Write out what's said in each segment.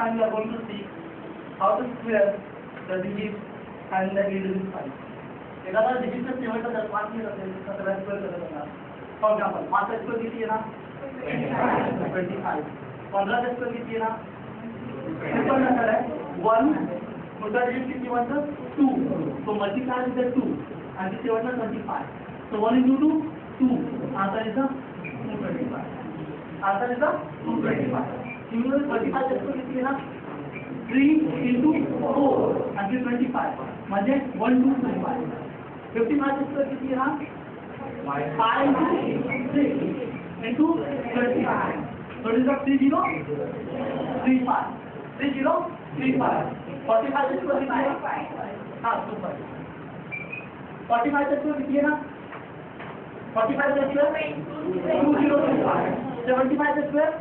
time we are going to see how to square the digits and the leading sign. एखादा डिजिटचा शेवटचा जर 5 येत असेल तर त्याला स्क्वेअर करत असणार. फॉर एक्झाम्पल 5 चा स्क्वेअर किती येणार? 25. 15 चा स्क्वेअर किती येणार? सिंपल मेथड आहे. 1 मोठा डिजिट किती बनतं? 2. So multiply with the 2 and the शेवटचा 25. So 1 into 2 2. Answer is 225. Answer is 225. Similarly 35 चा स्क्वेअर किती येणार? 3 into 4 and 25 म्हणजे 1 2 5. 55 चा स्क्वेअर किती येणार? 5 into 6 into 35. So it is 3035. 3035. 45 चा स्क्वेअर किती येणार? हां सुपर. 45 चा स्क्वेअर किती येणार? 45 चा स्क्वेअर 2025. 75 चा स्क्वेअर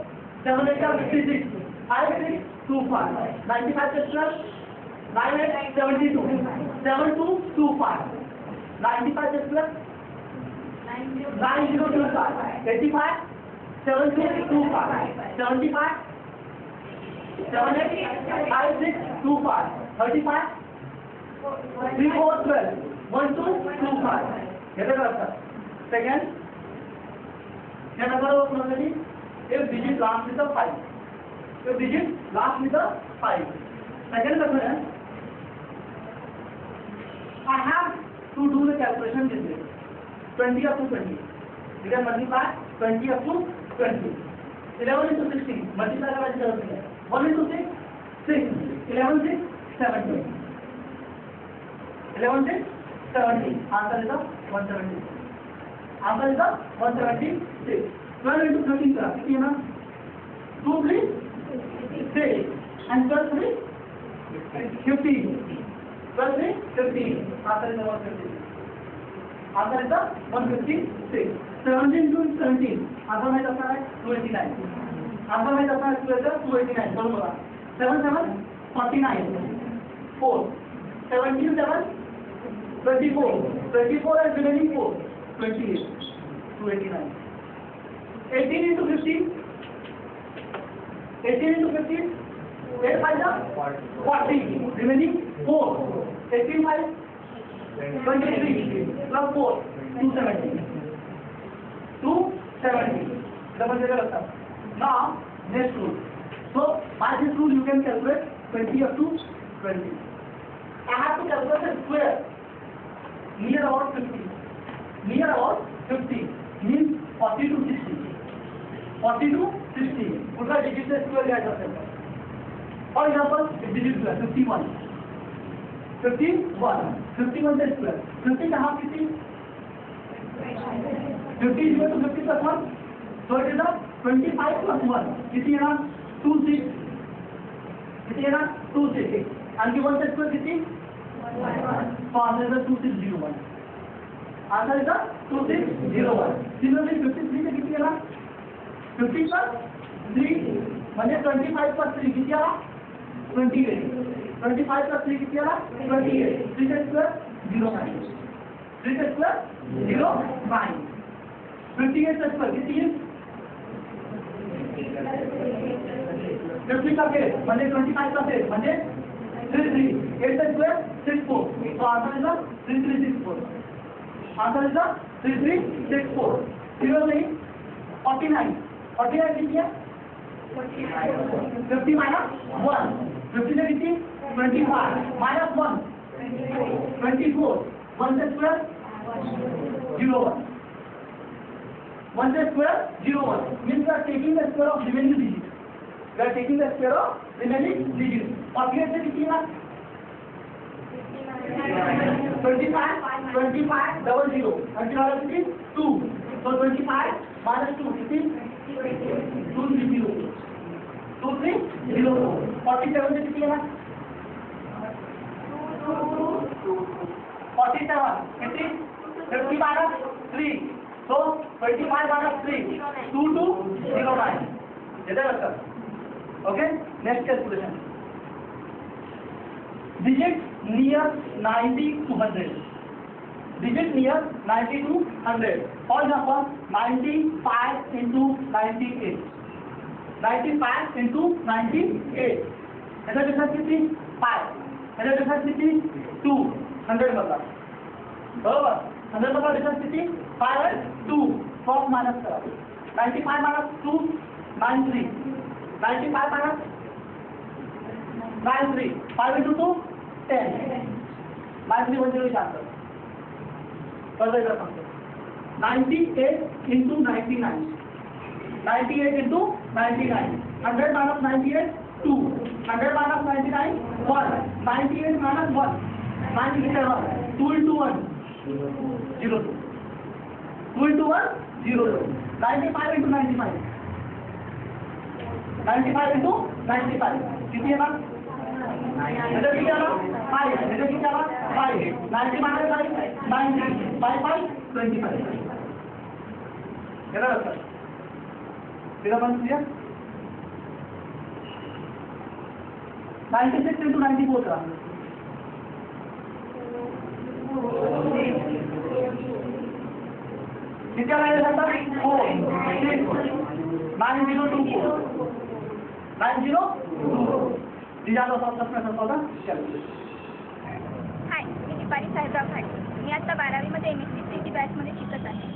7 8 56. 5 6 2 5. 95 चा स्क्वेअर 9 8 72. 7 2 2 5. 95 चा स्क्वेअर 9025. 85 7 2 2 5. 75 7 8 5 6 2 5. 35 3 4 12 1 2 2 5. घेतलं का लक्षात? Second, क्या नंबर हो probability? If digit last with the 5. If digit last with the 5. Second question है, I have to do the calculation this way. 20 up to 20. You can multiply 20 up to 20. 11 into 16. Multiply करायची जरूरत नाही. 1 into 6 6. 11 6 70. 11 6 70. Answer is 170. Answer is 176. 12 into 13 करा किती येणार? 2 3 6 and 12 3 15. 12 3 15. Answer is 150. Answer is 156. 17 into 17. Answer माहित असणार आहे 289. Answer माहित असणार आहे 289. बरोबर बघा. 7 7 49. 4. 17 7 24. 24 and remaining 4. 28, 289. 18 into 15. 18 into 15. 8 5 40. Remaining 4. 18 5 23 plus 4 270. 270. Double check लगता. Now next rule. So by this rule you can calculate 20 up to 20. I have to calculate the square near about 50. Near about 50 means 40 to 60. 40 to 60. उनका digit से square लिया जाता है. For example, digit square 51. 51. 51 से square. 50 का half कितनी? 50 is equal to 50 plus 1. So it is a 25 plus 1. कितनी है ना? 26. कितनी है ना? 26. And the 1 से square कितनी? 1. So answer is 2601. Answer is 2601. Similarly 53 से कितनी आला? 50 plus 3 म्हणजे 25 plus 3 किती आला? 28. 25 plus 3 किती आला? 28. 3 का square 09. 3 का square 09. 58 का square किती है? 50 का base म्हणजे 25 का base म्हणजे 33. 8 का square 64. So answer is 3364. Answer is 3364. 0 49. 49 कितनी है? 50 minus 1. 50 से कितनी? 25 minus 1. 24. 1 से square 01. 1 से square 01. Means we are taking the square of remaining digit. We are taking the square of remaining digit. 48 से कितनी है? 25 00 and 2. So 25 minus 2 15 230. 2304. 47 से कितनी है? 47 कितनी? 50 minus 3. So 25 minus 3 2209. इधर रखा. Okay. Next calculation. Digit near 90 to 100. Digit near 90 to 100. For example, 95 into 98. 95 into 98. ह्याचा डिफरन्स किती पाय, ह्याचा डिफरन्स किती 2 100 मधला, बरोबर. 100 मधला डिफरन्स किती 5 आणि 2 क्रॉस मायनस करा. 95 मायनस 2 93, 95 मायनस 93, 5 into 2 10, 93 म्हणजे विचारतो कसं येतं सांगतो. 98 into 99, 98 into 99, 100 minus 98 2, 100 minus 99 1, 98 minus 1 97, 2 into 1 0, 2 into 1 0, 95 into 95, 95 into 95 किती येणार. ह्याचं किती आला 5, ह्याचं किती आला 5, 90 minus 5 90, 5 5 25 येणार असतात. तिला पण क्लिअर. 96 into 94 करा. किती आला जातात 4 6 9024 9024. तिच्याला प्रश्न होता. हाय, मी दीपाली साहेबराव घाटे. मी आता 12वीमध्ये MSc बॅचमध्ये शिकत आहे.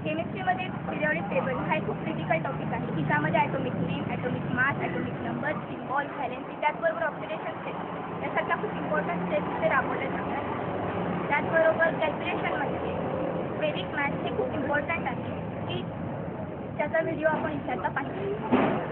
केमिस्ट्रीमध्ये पिरियॉडिक टेबल हा एक खूप क्रिटिकल टॉपिक आहे की ज्यामध्ये atomic name, atomic mass, atomic number, symbol, valency, त्याचबरोबर ऑक्सिडेशन स्टेट यासारख्या खूप इम्पॉर्टंट स्टेप्स ते राबवले जातात. त्याचबरोबर कॅल्क्युलेशनमध्ये वेदिक मॅथ्स हे खूप इम्पॉर्टंट आहे की त्याचा व्हिडिओ आपण इथे आता पाहिजे.